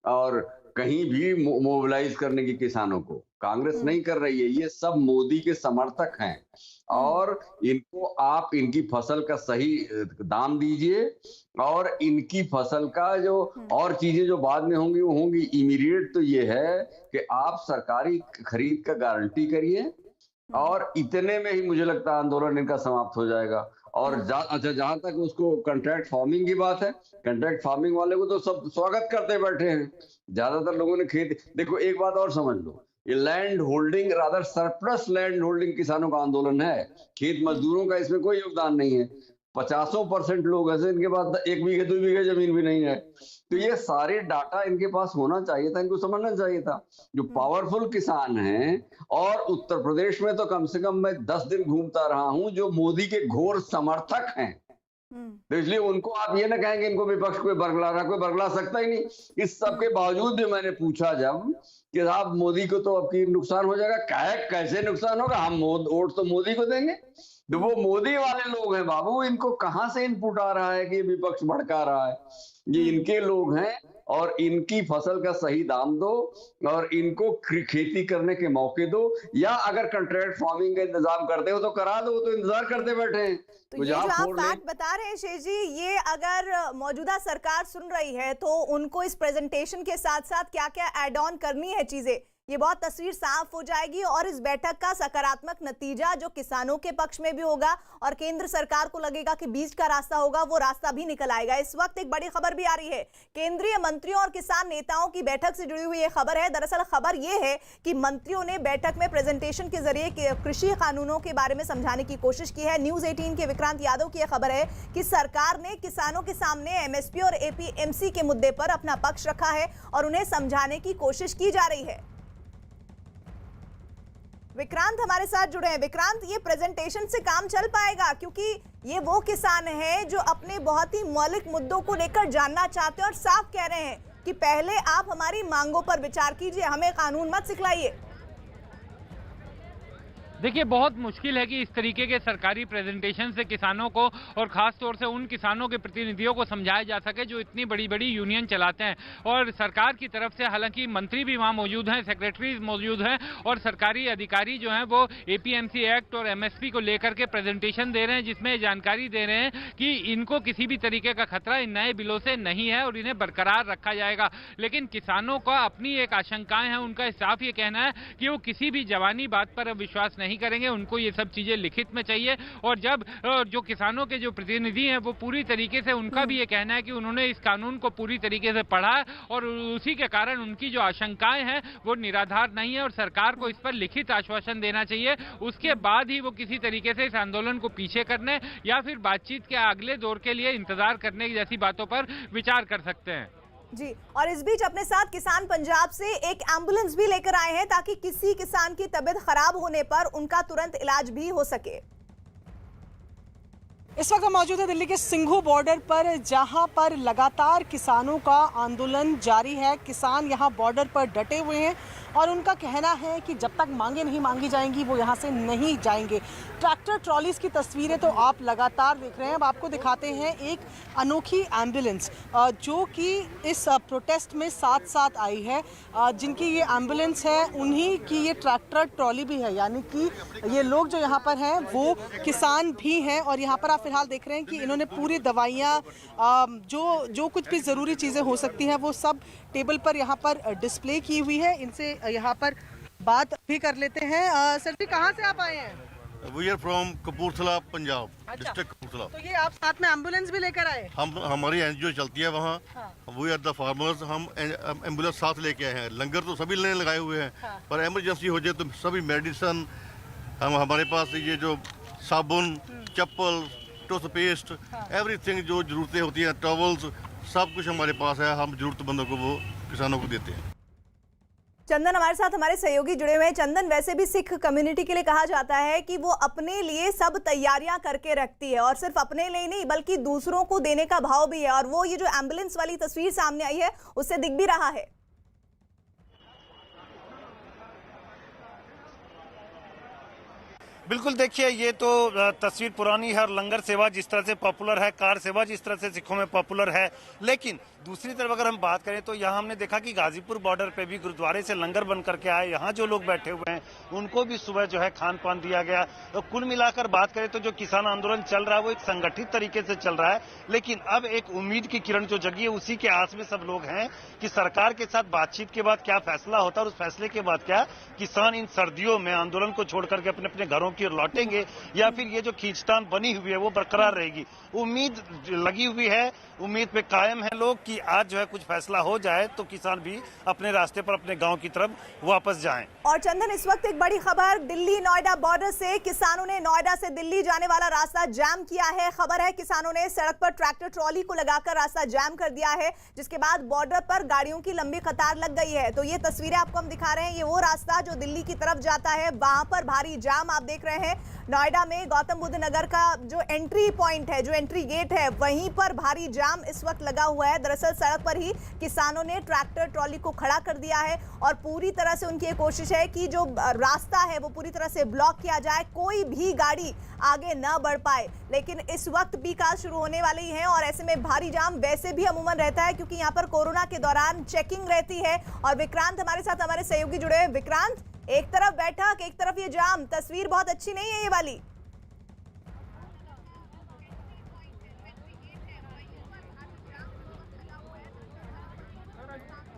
और कहीं भी मोबिलाइज करने की किसानों को कांग्रेस नहीं कर रही है। ये सब मोदी के समर्थक हैं और इनको आप इनकी फसल का सही दाम दीजिए और इनकी फसल का जो और चीजें जो बाद में होंगी वो होंगी। इमीडिएट तो ये है कि आप सरकारी खरीद का गारंटी करिए और इतने में ही मुझे लगता है आंदोलन इनका समाप्त हो जाएगा। और अच्छा, जहां तक उसको कॉन्ट्रैक्ट फार्मिंग की बात है, कॉन्ट्रैक्ट फार्मिंग वाले को तो सब स्वागत करते बैठे हैं। ज्यादातर लोगों ने खेत, देखो एक बात और समझ लो, ये land holding rather surplus land holding किसानों का आंदोलन है। खेत मजदूरों का इसमें कोई योगदान नहीं है। 50% लोग ऐसे इनके पास 1 बीघे 2 बीघे जमीन भी नहीं है। तो ये सारे डाटा इनके पास होना चाहिए था, इनको समझना चाहिए था। जो पावरफुल किसान हैं और उत्तर प्रदेश में तो कम से कम मैं 10 दिन घूमता रहा हूं जो मोदी के घोर समर्थक हैं, तो इसलिए उनको आप ये ना कहेंगे इनको विपक्ष कोई बरगला रहा, कोई बरगला सकता ही नहीं। इस सब के बावजूद भी मैंने पूछा जब कि साहब मोदी को तो अब की नुकसान हो जाएगा, कैसे नुकसान होगा, हम वोट तो मोदी को देंगे। तो वो मोदी वाले लोग हैं बाबू, इनको कहां से इनपुट आ रहा है कि ये विपक्ष भड़का रहा है? ये इनके लोग हैं और इनकी फसल का सही दाम दो और इनको खेती करने के मौके दो, या अगर कॉन्ट्रैक्ट फार्मिंग का इंतजाम करते हो तो करा दो, तो इंतजार करते बैठे हैं। तो ये जो आप फैक्ट बता रहे हैं शेष जी, ये अगर मौजूदा सरकार सुन रही है तो उनको इस प्रेजेंटेशन के साथ साथ क्या क्या ऐड ऑन करनी है चीजें, ये बहुत तस्वीर साफ हो जाएगी और इस बैठक का सकारात्मक नतीजा जो किसानों के पक्ष में भी होगा और केंद्र सरकार को लगेगा कि बीच का रास्ता होगा, वो रास्ता भी निकल आएगा। इस वक्त एक बड़ी खबर भी आ रही है, केंद्रीय मंत्रियों और किसान नेताओं की बैठक से जुड़ी हुई ये खबर है। दरअसल खबर ये है कि मंत्रियों ने बैठक में प्रेजेंटेशन के जरिए कृषि कानूनों के बारे में समझाने की कोशिश की है। न्यूज 18 के विक्रांत यादव की यह खबर है कि सरकार ने किसानों के सामने एमएसपी और एपीएमसी के मुद्दे पर अपना पक्ष रखा है और उन्हें समझाने की कोशिश की जा रही है। विक्रांत हमारे साथ जुड़े हैं। विक्रांत, ये प्रेजेंटेशन से काम चल पाएगा? क्योंकि ये वो किसान हैं जो अपने बहुत ही मौलिक मुद्दों को लेकर जानना चाहते हैं और साफ कह रहे हैं कि पहले आप हमारी मांगों पर विचार कीजिए, हमें कानून मत सिखलाइए। देखिए, बहुत मुश्किल है कि इस तरीके के सरकारी प्रेजेंटेशन से किसानों को और ख़ास तौर से उन किसानों के प्रतिनिधियों को समझाया जा सके जो इतनी बड़ी बड़ी यूनियन चलाते हैं। और सरकार की तरफ से हालांकि मंत्री भी वहाँ मौजूद हैं, सेक्रेटरीज मौजूद हैं और सरकारी अधिकारी जो हैं वो एपीएमसी एक्ट और एमएसपी को लेकर के प्रेजेंटेशन दे रहे हैं, जिसमें जानकारी दे रहे हैं कि इनको किसी भी तरीके का खतरा इन नए बिलों से नहीं है और इन्हें बरकरार रखा जाएगा। लेकिन किसानों का अपनी एक आशंकाएं हैं, उनका साफ ये कहना है कि वो किसी भी जवानी बात पर विश्वास नहीं करेंगे, उनको ये सब चीजें लिखित में चाहिए। और जब जो किसानों के जो प्रतिनिधि हैं वो पूरी तरीके से, उनका भी ये कहना है कि उन्होंने इस कानून को पूरी तरीके से पढ़ा है और उसी के कारण उनकी जो आशंकाएं हैं वो निराधार नहीं है और सरकार को इस पर लिखित आश्वासन देना चाहिए। उसके बाद ही वो किसी तरीके से इस आंदोलन को पीछे करने या फिर बातचीत के अगले दौर के लिए इंतजार करने जैसी बातों पर विचार कर सकते हैं। जी, और इस बीच अपने साथ किसान पंजाब से एक एम्बुलेंस भी लेकर आए हैं ताकि किसी किसान की तबीयत खराब होने पर उनका तुरंत इलाज भी हो सके। इस वक्त हम मौजूद है दिल्ली के सिंघू बॉर्डर पर, जहां पर लगातार किसानों का आंदोलन जारी है। किसान यहां बॉर्डर पर डटे हुए हैं और उनका कहना है कि जब तक मांगे नहीं मांगी जाएंगी वो यहां से नहीं जाएंगे। ट्रैक्टर ट्रॉलीज की तस्वीरें तो आप लगातार देख रहे हैं। अब आपको दिखाते हैं एक अनोखी एम्बुलेंस जो कि इस प्रोटेस्ट में साथ साथ आई है। जिनकी ये एम्बुलेंस है उन्हीं की ये ट्रैक्टर ट्रॉली भी है, यानी कि ये लोग जो यहाँ पर हैं वो किसान भी हैं। और यहाँ पर आप फिलहाल देख रहे हैं कि इन्होंने पूरी दवाइयाँ जो कुछ भी ज़रूरी चीज़ें हो सकती हैं वो सब टेबल पर यहाँ पर डिस्प्ले की हुई है। इनसे यहाँ पर बात भी कर लेते हैं। सर जी, कहाँ से आप आए हैं? We are from Kapurthala, Punjab, district Kapurthala. तो ये आप साथ में एम्बुलेंस भी लेकर आए? हमारी एनजीओ चलती है वहाँ। We are the farmers. हम एम्बुलेंस साथ लेके आए हैं। लंगर तो सभी ने लगाए हुए हैं, पर इमरजेंसी हो जाए तो सभी मेडिसिन हमारे पास ये जो साबुन, चप्पल, टूथपेस्ट, एवरीथिंग जो जरूरतें होती हैं, टॉवल्स, सब कुछ हमारे पास है। हम जरूरतमंदों को वो किसानों को देते हैं। चंदन हमारे साथ हमारे सहयोगी जुड़े हुए हैं। चंदन, वैसे भी सिख कम्युनिटी के लिए कहा जाता है कि वो अपने लिए सब तैयारियां करके रखती है, और सिर्फ अपने लिए नहीं बल्कि दूसरों को देने का भाव भी है, और वो ये जो एम्बुलेंस वाली तस्वीर सामने आई है उससे दिख भी रहा है। बिल्कुल, देखिए ये तो तस्वीर पुरानी है और लंगर सेवा जिस तरह से पॉपुलर है, कार सेवा जिस तरह से सिखों में पॉपुलर है, लेकिन दूसरी तरफ अगर हम बात करें तो यहाँ हमने देखा कि गाजीपुर बॉर्डर पे भी गुरुद्वारे से लंगर बन करके आए। यहाँ जो लोग बैठे हुए हैं उनको भी सुबह जो है खान पान दिया गया। तो कुल मिलाकर बात करें तो जो किसान आंदोलन चल रहा है वो एक संगठित तरीके से चल रहा है, लेकिन अब एक उम्मीद की किरण जो जगी है उसी के आस में सब लोग हैं कि सरकार के साथ बातचीत के बाद क्या फैसला होता है और उस फैसले के बाद क्या किसान इन सर्दियों में आंदोलन को छोड़ करके अपने अपने घरों की ओर लौटेंगे या फिर ये जो खींचतान बनी हुई है वो बरकरार रहेगी। उम्मीद लगी हुई है, उम्मीद पे कायम है लोग कि आज जो है कुछ फैसला हो जाए तो किसान भी अपने रास्ते पर अपने गांव की तरफ वापस जाएं। और चंदन, इस वक्त एक बड़ी खबर दिल्ली नोएडा बॉर्डर से, किसानों ने नोएडा से दिल्ली जाने वाला रास्ता जाम किया है। खबर है किसानों ने सड़क पर ट्रैक्टर ट्रॉली को लगाकर रास्ता जाम कर दिया है, जिसके बाद बॉर्डर पर गाड़ियों की लंबी कतार लग गई है। तो ये तस्वीरें आपको हम दिखा रहे हैं, ये वो रास्ता जो दिल्ली की तरफ जाता है, वहां पर भारी जाम आप देख रहे हैं। नोएडा में गौतम बुद्ध नगर का जो एंट्री पॉइंट है, जो एंट्री गेट है, वहीं पर भारी जाम इस वक्त लगा हुआ है। दरअसल सड़क पर ही किसानों ने ट्रैक्टर ट्रॉली को खड़ा कर दिया है और पूरी तरह से उनकी कोशिश है कि जो रास्ता है वो पूरी तरह से ब्लॉक किया जाए, कोई भी गाड़ी आगे न बढ़ पाए। लेकिन इस वक्त पीक आवर्स शुरू होने वाले ही हैं और ऐसे में भारी जाम वैसे भी अमूमन रहता है क्योंकि यहाँ पर कोरोना के दौरान चेकिंग रहती है। और विक्रांत हमारे साथ, हमारे सहयोगी जुड़े हैं। विक्रांत, एक तरफ बैठक, एक तरफ ये जाम, तस्वीर बहुत अच्छी नहीं है ये वाली।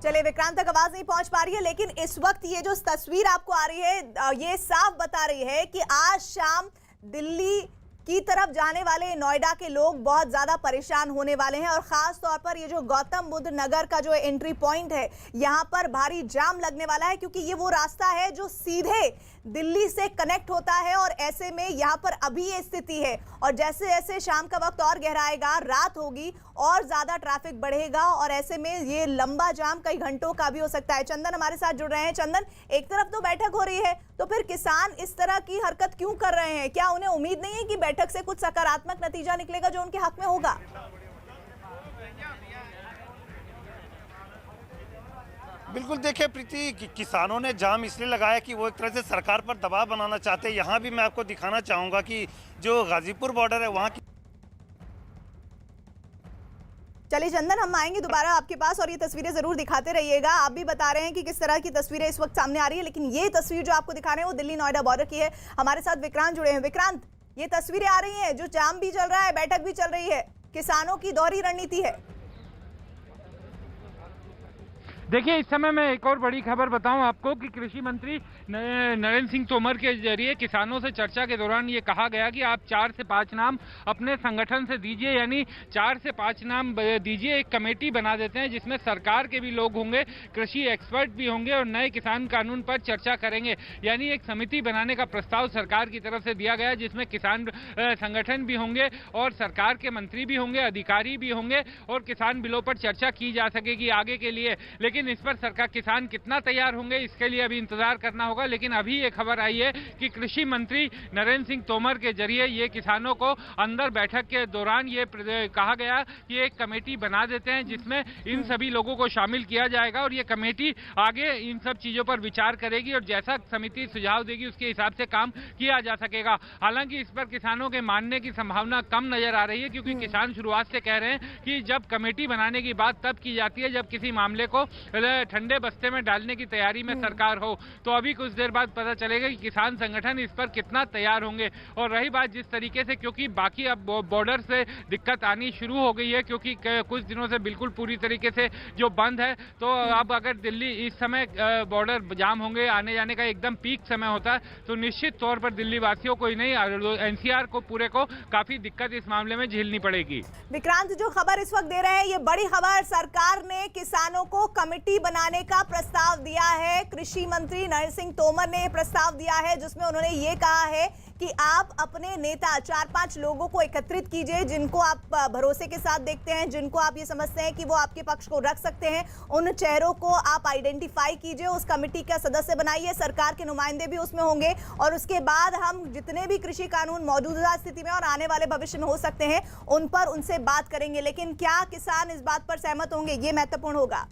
चलिए, विक्रांत तक आवाज नहीं पहुंच पा रही है, लेकिन इस वक्त ये जो तस्वीर आपको आ रही है ये साफ बता रही है कि आज शाम दिल्ली की तरफ जाने वाले नोएडा के लोग बहुत ज्यादा परेशान होने वाले हैं। और खास तौर पर ये जो गौतम बुद्ध नगर का जो एंट्री पॉइंट है, यहाँ पर भारी जाम लगने वाला है क्योंकि ये वो रास्ता है जो सीधे दिल्ली से कनेक्ट होता है। और ऐसे में यहाँ पर अभी ये स्थिति है और जैसे जैसे शाम का वक्त और गहराएगा, रात होगी और ज्यादा ट्रैफिक बढ़ेगा और ऐसे में ये लंबा जाम कई घंटों का भी हो सकता है। चंदन हमारे साथ जुड़ रहे हैं। चंदन, एक तरफ तो बैठक हो रही है, तो फिर किसान इस तरह की हरकत क्यों कर रहे हैं? क्या उन्हें उम्मीद नहीं है कि बैठक से कुछ सकारात्मक नतीजा निकलेगा जो उनके हक में होगा? बिल्कुल, देखिए प्रीति, किसानों ने जाम इसलिए लगाया कि वो एक तरह से सरकार पर दबाव बनाना चाहते हैं। यहाँ भी मैं आपको दिखाना चाहूंगा कि जो गाजीपुर बॉर्डर है वहाँ की। चलिए चंदन, हम आएंगे दोबारा आपके पास और ये तस्वीरें जरूर दिखाते रहिएगा। आप भी बता रहे हैं कि किस तरह की तस्वीरें इस वक्त सामने आ रही है, लेकिन ये तस्वीर जो आपको दिखा रहे हैं वो दिल्ली नोएडा बॉर्डर की है। हमारे साथ विक्रांत जुड़े हैं। विक्रांत, ये तस्वीरें आ रही हैं, जो जाम भी चल रहा है, बैठक भी चल रही है, किसानों की दोहरी रणनीति है। देखिए, इस समय मैं एक और बड़ी खबर बताऊं आपको कि कृषि मंत्री नरेंद्र सिंह तोमर के जरिए किसानों से चर्चा के दौरान ये कहा गया कि आप 4 से 5 नाम अपने संगठन से दीजिए, यानी 4 से 5 नाम दीजिए। एक कमेटी बना देते हैं जिसमें सरकार के भी लोग होंगे, कृषि एक्सपर्ट भी होंगे और नए किसान कानून पर चर्चा करेंगे। यानी एक समिति बनाने का प्रस्ताव सरकार की तरफ से दिया गया जिसमें किसान संगठन भी होंगे और सरकार के मंत्री भी होंगे, अधिकारी भी होंगे और किसान बिलों पर चर्चा की जा सकेगी आगे के लिए। लेकिन लेकिन इस पर सरकार किसान कितना तैयार होंगे इसके लिए अभी इंतजार करना होगा। लेकिन अभी ये खबर आई है कि कृषि मंत्री नरेंद्र सिंह तोमर के जरिए ये किसानों को अंदर बैठक के दौरान ये कहा गया कि एक कमेटी बना देते हैं जिसमें इन सभी लोगों को शामिल किया जाएगा और ये कमेटी आगे इन सब चीजों पर विचार करेगी और जैसा समिति सुझाव देगी उसके हिसाब से काम किया जा सकेगा। हालांकि इस पर किसानों के मानने की संभावना कम नजर आ रही है, क्योंकि किसान शुरुआत से कह रहे हैं कि जब कमेटी बनाने की बात तब की जाती है जब किसी मामले को ठंडे बस्ते में डालने की तैयारी में सरकार हो। तो अभी कुछ देर बाद पता चलेगा कि किसान संगठन इस पर कितना तैयार होंगे। और रही बात जिस तरीके से, क्योंकि बाकी अब बॉर्डर से दिक्कत आनी शुरू हो गई है, क्योंकि कुछ दिनों से बिल्कुल पूरी तरीके से जो बंद है, तो अब अगर दिल्ली इस समय बॉर्डर जाम होंगे, आने जाने का एकदम पीक समय होता है, तो निश्चित तौर पर दिल्ली वासियों को ही नहीं एनसीआर को पूरे को काफी दिक्कत इस मामले में झेलनी पड़ेगी। विक्रांत, जो खबर इस वक्त दे रहे हैं ये बड़ी खबर, सरकार ने किसानों को कमेटी बनाने का प्रस्ताव दिया है। कृषि मंत्री नरेंद्र सिंह तोमर ने प्रस्ताव दिया है जिसमें उन्होंने ये कहा है कि आप अपने नेता 4-5 लोगों को एकत्रित कीजिए जिनको आप भरोसे के साथ देखते हैं, जिनको आप ये समझते हैं कि वो आपके पक्ष को रख सकते हैं, उन चेहरों को आप आइडेंटिफाई कीजिए, उस कमेटी का सदस्य बनाइए, सरकार के नुमाइंदे भी उसमें होंगे और उसके बाद हम जितने भी कृषि कानून मौजूदा स्थिति में और आने वाले भविष्य में हो सकते हैं उन पर उनसे बात करेंगे। लेकिन क्या किसान इस बात पर सहमत होंगे, ये महत्वपूर्ण होगा।